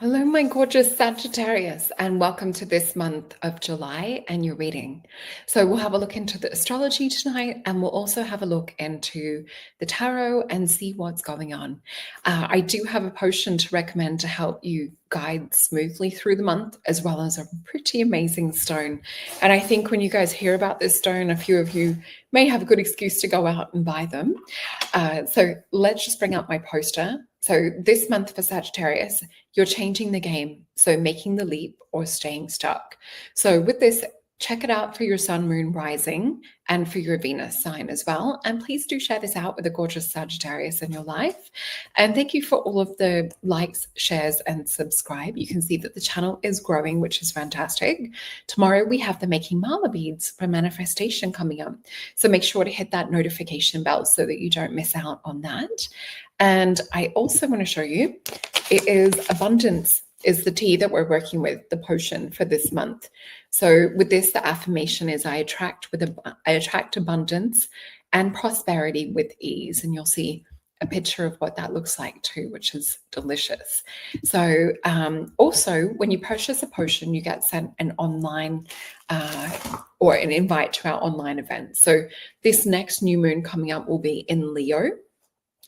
Hello, my gorgeous Sagittarius, and welcome to this month of July and your reading. So, we'll have a look into the astrology tonight, and we'll also have a look into the tarot and see what's going on. I do have a potion to recommend to help you guide smoothly through the month, as well as a pretty amazing stone. And I think when you guys hear about this stone, a few of you may have a good excuse to go out and buy them. So, let's just bring up my poster. So, this month for Sagittarius, you're changing the game. So, making the leap or staying stuck. So, with this, check it out for your sun, moon, rising, and for your Venus sign as well. And please do share this out with a gorgeous Sagittarius in your life. And thank you for all of the likes, shares, and subscribe. You can see that the channel is growing, which is fantastic. Tomorrow, we have the Making Mala beads for manifestation coming up. So, make sure to hit that notification bell so that you don't miss out on that. And I also want to show you, it is abundance is the tea that we're working with, the potion for this month. So with this, the affirmation is I attract abundance and prosperity with ease. And you'll see a picture of what that looks like too, which is delicious. So also when you purchase a potion, you get sent an online or an invite to our online event. So this next new moon coming up will be in Leo.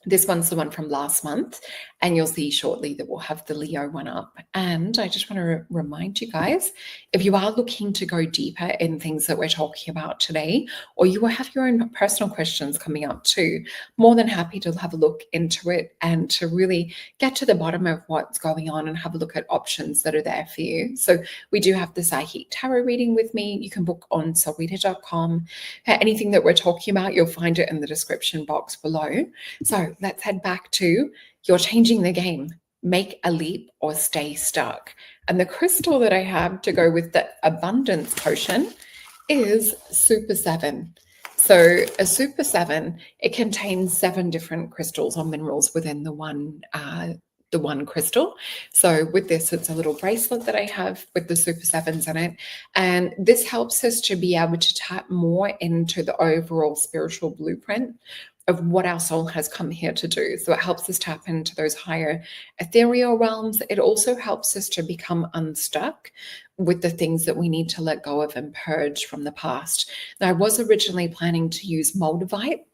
This one's the one from last month, and you'll see shortly that we'll have the Leo one up. And I just want to remind you guys, if you are looking to go deeper in things that we're talking about today, or you will have your own personal questions coming up too, more than happy to have a look into it and to really get to the bottom of what's going on and have a look at options that are there for you. So we do have the Psychic Tarot reading with me. You can book on Solreta.com. Anything that we're talking about, you'll find it in the description box below. So let's head back to you're changing the game. Make a leap or stay stuck. And the crystal that I have to go with the abundance potion is Super 7. So a Super 7, it contains 7 different crystals or minerals within the one crystal. So with this, it's a little bracelet that I have with the Super 7s in it. And this helps us to be able to tap more into the overall spiritual blueprint of what our soul has come here to do. So it helps us tap into those higher ethereal realms. It also helps us to become unstuck with the things that we need to let go of and purge from the past. Now, I was originally planning to use Moldavite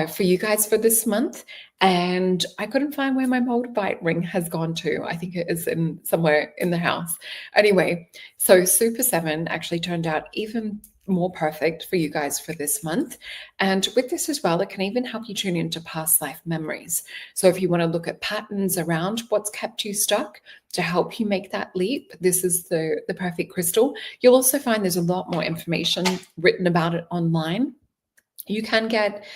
for you guys for this month, and I couldn't find where my Moldavite ring has gone to. I think it is in somewhere in the house. Anyway, so Super 7 actually turned out even more perfect for you guys for this month. And with this as well, it can even help you tune into past life memories. So if you want to look at patterns around what's kept you stuck to help you make that leap, this is the perfect crystal. You'll also find there's a lot more information written about it online. You can get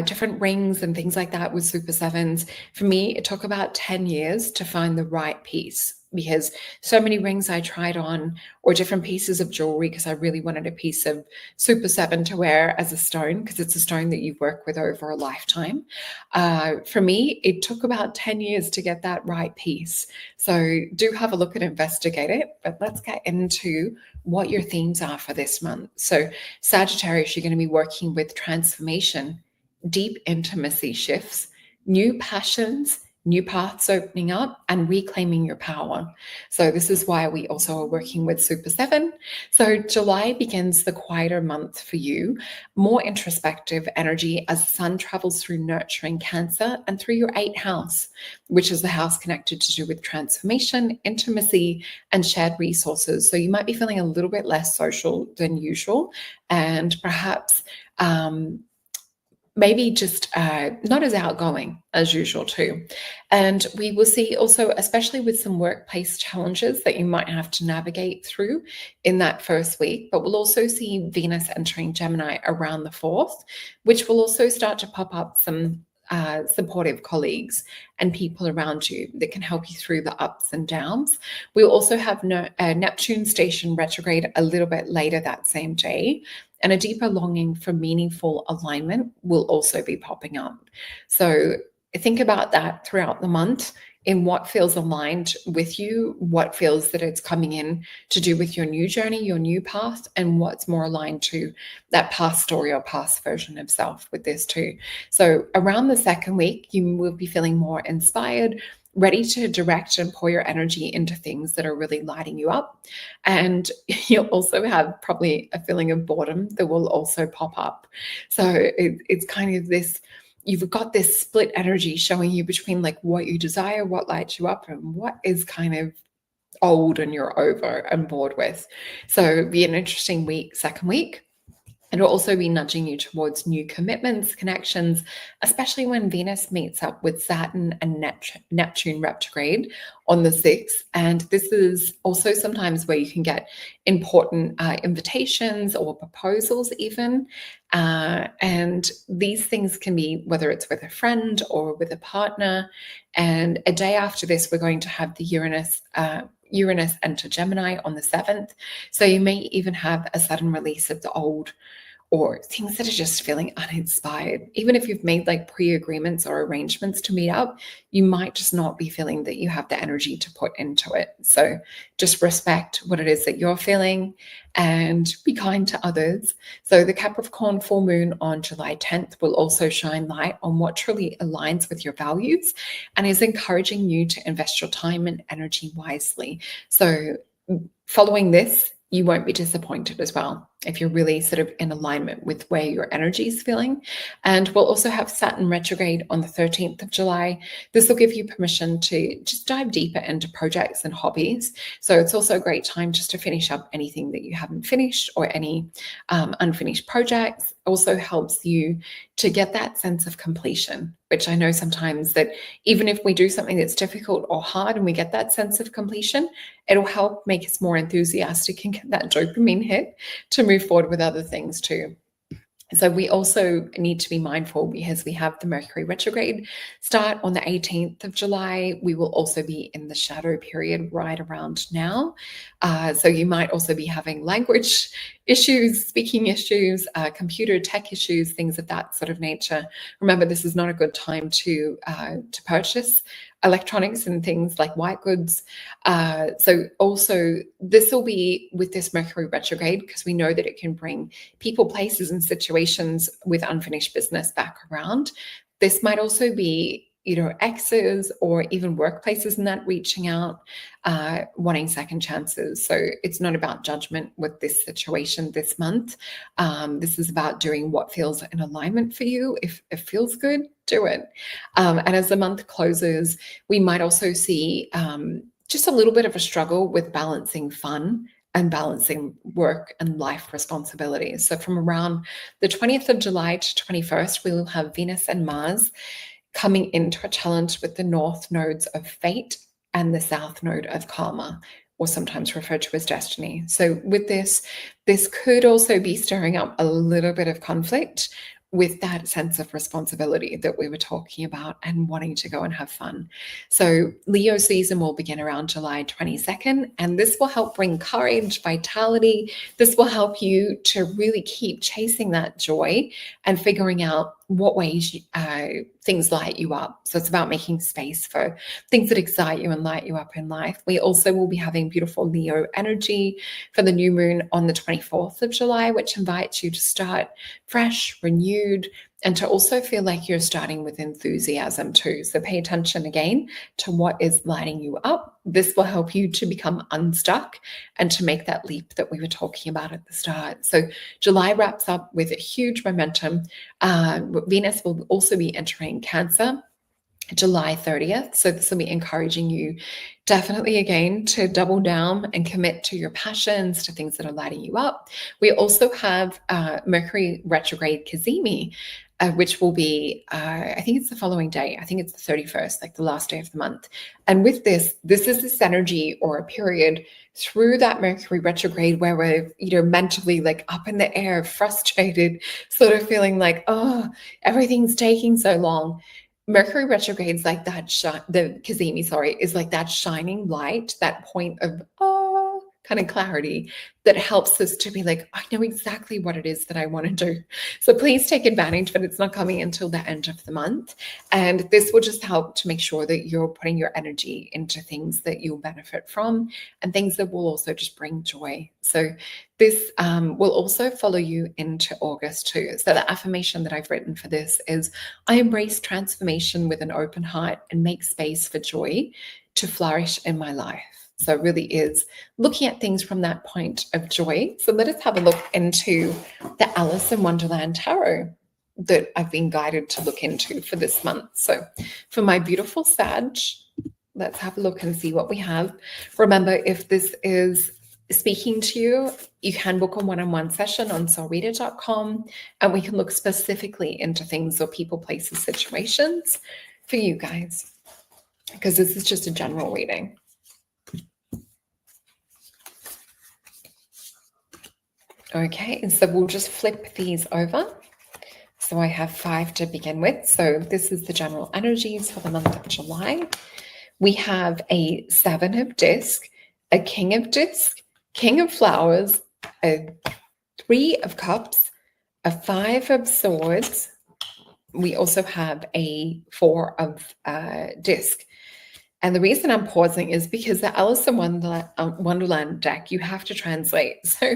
different rings and things like that with Super 7s. For me, it took about 10 years to find the right piece because so many rings I tried on or different pieces of jewelry because I really wanted a piece of Super 7 to wear as a stone because it's a stone that you work with over a lifetime. For me, it took about 10 years to get that right piece. So do have a look and investigate it, but let's get into what your themes are for this month. So Sagittarius, you're going to be working with transformation, deep intimacy shifts, new passions, new paths opening up, and reclaiming your power. So this is why we also are working with Super 7. So July begins the quieter month for you, more introspective energy as the sun travels through nurturing Cancer and through your 8th house, which is the house connected to do with transformation, intimacy, and shared resources. So you might be feeling a little bit less social than usual, and perhaps maybe just not as outgoing as usual too. And we will see also, especially with some workplace challenges that you might have to navigate through in that first week, but we'll also see Venus entering Gemini around the 4th, which will also start to pop up some supportive colleagues and people around you that can help you through the ups and downs. We'll also have Neptune station retrograde a little bit later that same day, and a deeper longing for meaningful alignment will also be popping up. So think about that throughout the month in what feels aligned with you, what feels that it's coming in to do with your new journey, your new path, and what's more aligned to that past story or past version of self with this too. So around the second week, you will be feeling more inspired, ready to direct and pour your energy into things that are really lighting you up. And you'll also have probably a feeling of boredom that will also pop up. So it's kind of this, you've got this split energy showing you between like what you desire, what lights you up, and what is kind of old and you're over and bored with. So it'll be an interesting week, second week. It'll also be nudging you towards new commitments, connections, especially when Venus meets up with Saturn and Neptune retrograde on the 6th. And this is also sometimes where you can get important invitations or proposals even. And these things can be whether it's with a friend or with a partner. And a day after this, we're going to have the Uranus enter Gemini on the 7th. So you may even have a sudden release of the old or things that are just feeling uninspired. Even if you've made like pre-agreements or arrangements to meet up, you might just not be feeling that you have the energy to put into it. So just respect what it is that you're feeling and be kind to others. So the Capricorn full moon on July 10th will also shine light on what truly aligns with your values and is encouraging you to invest your time and energy wisely. So following this, you won't be disappointed as well if you're really sort of in alignment with where your energy is feeling. And we'll also have Saturn retrograde on the 13th of July. This will give you permission to just dive deeper into projects and hobbies. So it's also a great time just to finish up anything that you haven't finished or any unfinished projects. Also helps you to get that sense of completion, which I know sometimes that even if we do something that's difficult or hard and we get that sense of completion, it'll help make us more enthusiastic and get that dopamine hit to move forward with other things too. So we also need to be mindful because we have the Mercury retrograde start on the 18th of July. We will also be in the shadow period right around now. So you might also be having language issues, speaking issues, computer tech issues, things of that sort of nature. Remember, this is not a good time to purchase electronics and things like white goods. So also this will be with this Mercury retrograde because we know that it can bring people, places, and situations with unfinished business back around. This might also be exes or even workplaces and that reaching out, wanting second chances. So it's not about judgment with this situation this month. This is about doing what feels in alignment for you. If it feels good, do it. And as the month closes, we might also see just a little bit of a struggle with balancing fun and balancing work and life responsibilities. So from around the 20th of July to 21st, we will have Venus and Mars coming into a challenge with the north nodes of fate and the south node of karma, or sometimes referred to as destiny. So with this could also be stirring up a little bit of conflict with that sense of responsibility that we were talking about and wanting to go and have fun. So Leo season will begin around July 22nd, and this will help bring courage, vitality. This will help you to really keep chasing that joy and figuring out what ways things light you up. So it's about making space for things that excite you and light you up in life. We also will be having beautiful Leo energy for the new moon on the 24th of July, which invites you to start fresh, renewed, and to also feel like you're starting with enthusiasm too. So pay attention again to what is lighting you up. This will help you to become unstuck and to make that leap that we were talking about at the start. So July wraps up with a huge momentum. Venus will also be entering Cancer July 30th. So this will be encouraging you definitely again to double down and commit to your passions, to things that are lighting you up. We also have Mercury retrograde Cazimi, which will be, I think it's the following day. I think it's the 31st, like the last day of the month. And with this is this energy or a period through that Mercury retrograde where we're, mentally like up in the air, frustrated, sort of feeling like, oh, everything's taking so long. Mercury retrograde's like that, the Cazimi, is like that shining light, that point of, kind of clarity that helps us to be like, I know exactly what it is that I want to do. So please take advantage, but it's not coming until the end of the month. And this will just help to make sure that you're putting your energy into things that you'll benefit from and things that will also just bring joy. So this will also follow you into August too. So the affirmation that I've written for this is, I embrace transformation with an open heart and make space for joy to flourish in my life. So it really is looking at things from that point of joy. So let us have a look into the Alice in Wonderland Tarot that I've been guided to look into for this month. So for my beautiful Sag, let's have a look and see what we have. Remember, if this is speaking to you, you can book a one-on-one session on solreta.com, and we can look specifically into things or people, places, situations for you guys, because this is just a general reading. Okay, and so we'll just flip these over. So I have 5 to begin with. So this is the general energies for the month of July. We have a 7 of disc, a king of disc, king of flowers, a 3 of cups, a 5 of swords. We also have a 4 of disc. And the reason I'm pausing is because the Alice in Wonderland deck, you have to translate. So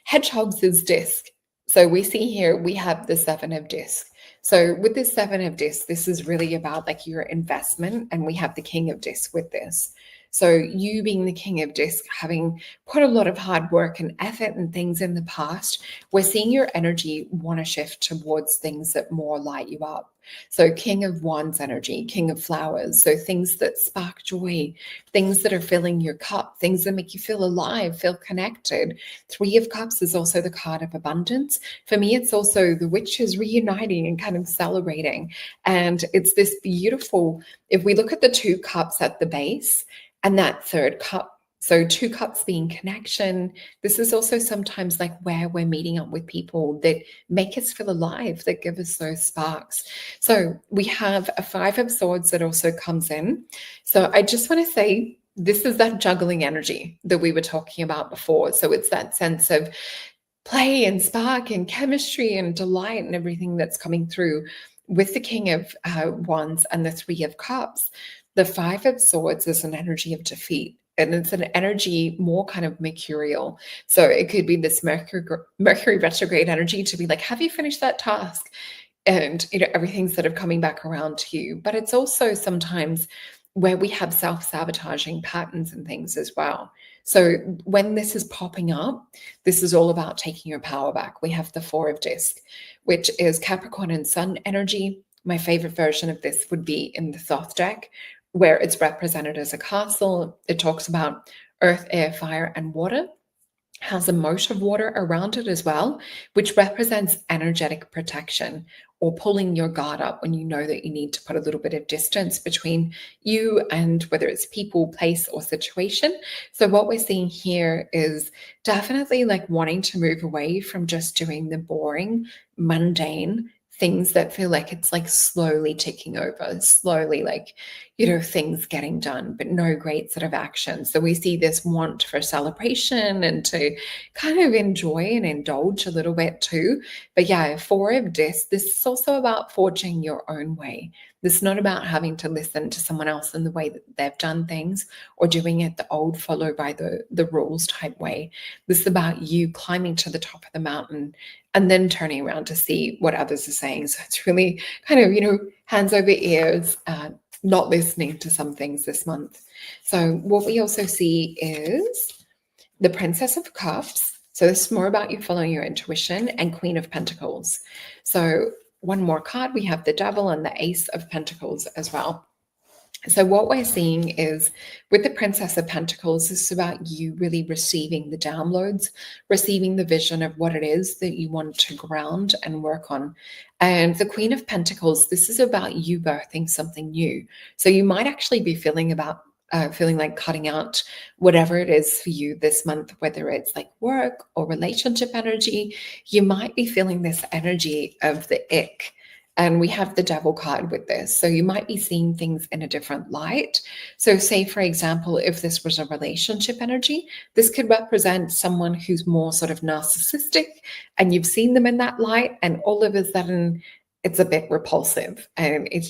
hedgehogs is disc. So we see here, we have the 7 of disc. So with this 7 of disc, this is really about like your investment. And we have the king of disc with this. So you being the king of disc, having put a lot of hard work and effort and things in the past, we're seeing your energy want to shift towards things that more light you up. So king of wands energy, king of flowers. So things that spark joy, things that are filling your cup, things that make you feel alive, feel connected. 3 of cups is also the card of abundance. For me, it's also the witches reuniting and kind of celebrating. And it's this beautiful, if we look at the 2 cups at the base, and that 3rd cup, so 2 cups being connection. This is also sometimes like where we're meeting up with people that make us feel alive, that give us those sparks. So we have a 5 of swords that also comes in. So I just want to say, this is that juggling energy that we were talking about before. So it's that sense of play and spark and chemistry and delight and everything that's coming through with the king of wands and the 3 of cups. The 5 of swords is an energy of defeat, and it's an energy more kind of mercurial. So it could be this Mercury retrograde energy to be like, have you finished that task? And, everything's sort of coming back around to you. But it's also sometimes where we have self-sabotaging patterns and things as well. So when this is popping up, this is all about taking your power back. We have the 4 of disc, which is Capricorn and Sun energy. My favorite version of this would be in the Thoth deck, where it's represented as a castle. It talks about earth, air, fire, and water. Has a moat of water around it as well, which represents energetic protection or pulling your guard up when you know that you need to put a little bit of distance between you and whether it's people, place, or situation. So what we're seeing here is definitely like wanting to move away from just doing the boring, mundane things that feel like it's like slowly ticking over, slowly like, things getting done, but no great sort of action. So we see this want for celebration and to kind of enjoy and indulge a little bit too. But yeah, 4 of disc, this is also about forging your own way. This is not about having to listen to someone else in the way that they've done things or doing it the old follow by the rules type way. This is about you climbing to the top of the mountain and then turning around to see what others are saying. So it's really kind of, hands over ears, not listening to some things this month. So what we also see is the Princess of Cups. So this is more about you following your intuition, and Queen of Pentacles. So one more card, we have the Devil and the Ace of Pentacles as well. So what we're seeing is with the Princess of Pentacles, this is about you really receiving the downloads, receiving the vision of what it is that you want to ground and work on. And the Queen of Pentacles, this is about you birthing something new. So you might actually be feeling like cutting out whatever it is for you this month, whether it's like work or relationship energy. You might be feeling this energy of the ick And we have the devil card with this. So you might be seeing things in a different light. So say, for example, if this was a relationship energy, this could represent someone who's more sort of narcissistic, and you've seen them in that light, and all of a sudden it's a bit repulsive, and it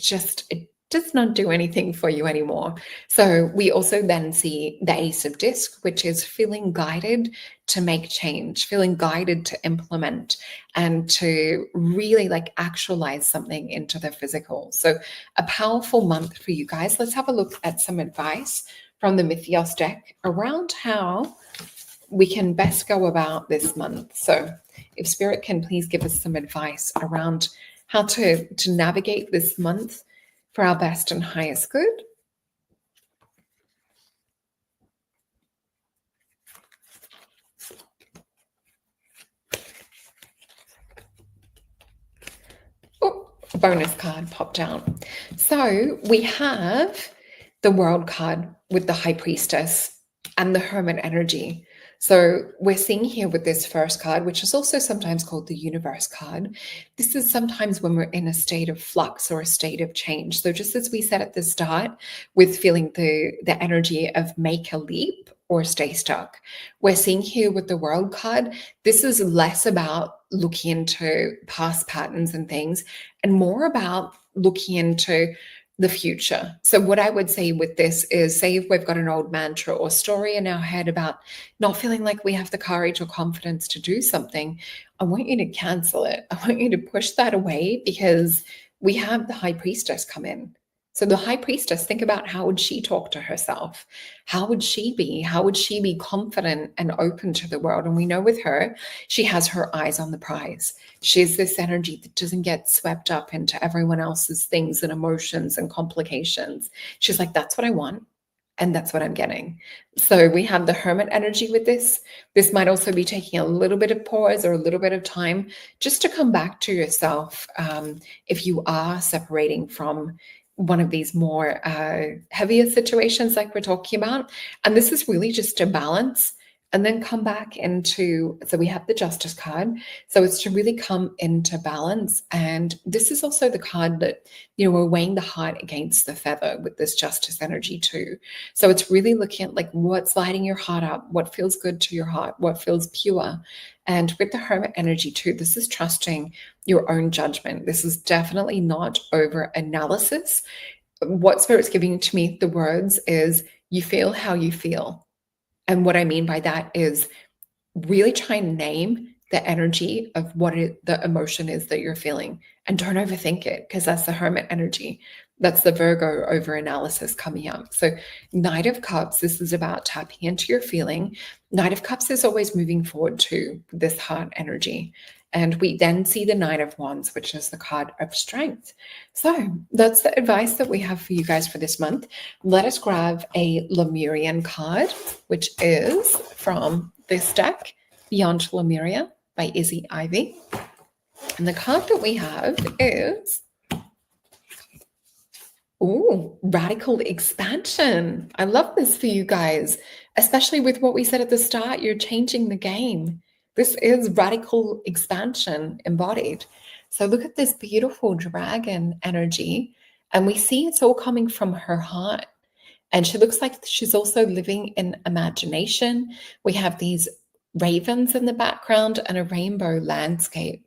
does not do anything for you anymore. So we also then see the Ace of Disc, which is feeling guided to make change, feeling guided to implement and to really like actualize something into the physical. So a powerful month for you guys. Let's have a look at some advice from the Mythios deck around how we can best go about this month. So if Spirit can please give us some advice around how to navigate this month for our best and highest good. Oh, bonus card popped out. So we have the World card with the High Priestess and the Hermit energy. So we're seeing here with this first card, which is also sometimes called the Universe card, this is sometimes when we're in a state of flux or a state of change. So just as we said at the start, with feeling the energy of make a leap or stay stuck, we're seeing here with the World card, this is less about looking into past patterns and things and more about looking into the future. So what I would say with this is, say if we've got an old mantra or story in our head about not feeling like we have the courage or confidence to do something, I want you to cancel it. I want you to push that away, because we have the High Priestess come in. So the High Priestess, think about, how would she talk to herself? How would she be? How would she be confident and open to the world? And we know with her, she has her eyes on the prize. She's this energy that doesn't get swept up into everyone else's things and emotions and complications. She's like, that's what I want, and that's what I'm getting. So we have the Hermit energy with this. This might also be taking a little bit of pause or a little bit of time just to come back to yourself, if you are separating from one of these more heavier situations like we're talking about. And this is really just to balance and then come back into, so we have the Justice card. So it's to really come into balance. And this is also the card that, we're weighing the heart against the feather with this Justice energy too. So it's really looking at like what's lighting your heart up, what feels good to your heart, what feels pure. And with the Hermit energy too, this is trusting your own judgment. This is definitely not over analysis. What Spirit's giving to me, the words is, you feel how you feel. And what I mean by that is really try and name the energy of what the emotion is that you're feeling, and don't overthink it, because that's the Hermit energy. That's the Virgo over analysis coming up. So Knight of Cups, this is about tapping into your feeling. Knight of Cups is always moving forward to this heart energy. And we then see the Knight of Wands, which is the card of strength. So that's the advice that we have for you guys for this month. Let us grab a Lemurian card, which is from this deck, Beyond Lemuria by Izzy Ivy. And the card that we have is, Radical Expansion. I love this for you guys, especially with what we said at the start. You're changing the game. This is radical expansion embodied. So look at this beautiful dragon energy, and we see it's all coming from her heart. And she looks like she's also living in imagination. We have these ravens in the background and a rainbow landscape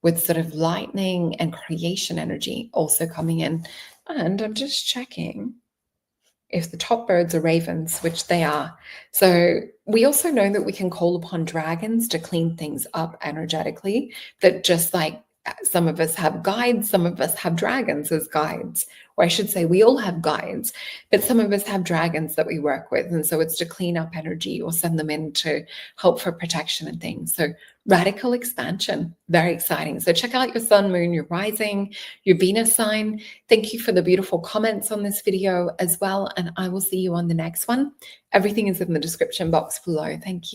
with sort of lightning and creation energy also coming in. And I'm just checking if the top birds are ravens, which they are. So we also know that we can call upon dragons to clean things up energetically, that just like some of us have guides, some of us have dragons as guides, or I should say we all have guides, but some of us have dragons that we work with. And so it's to clean up energy or send them in to help for protection and things. So radical expansion, very exciting. So check out your sun, moon, your rising, your Venus sign. Thank you for the beautiful comments on this video as well. And I will see you on the next one. Everything is in the description box below. Thank you.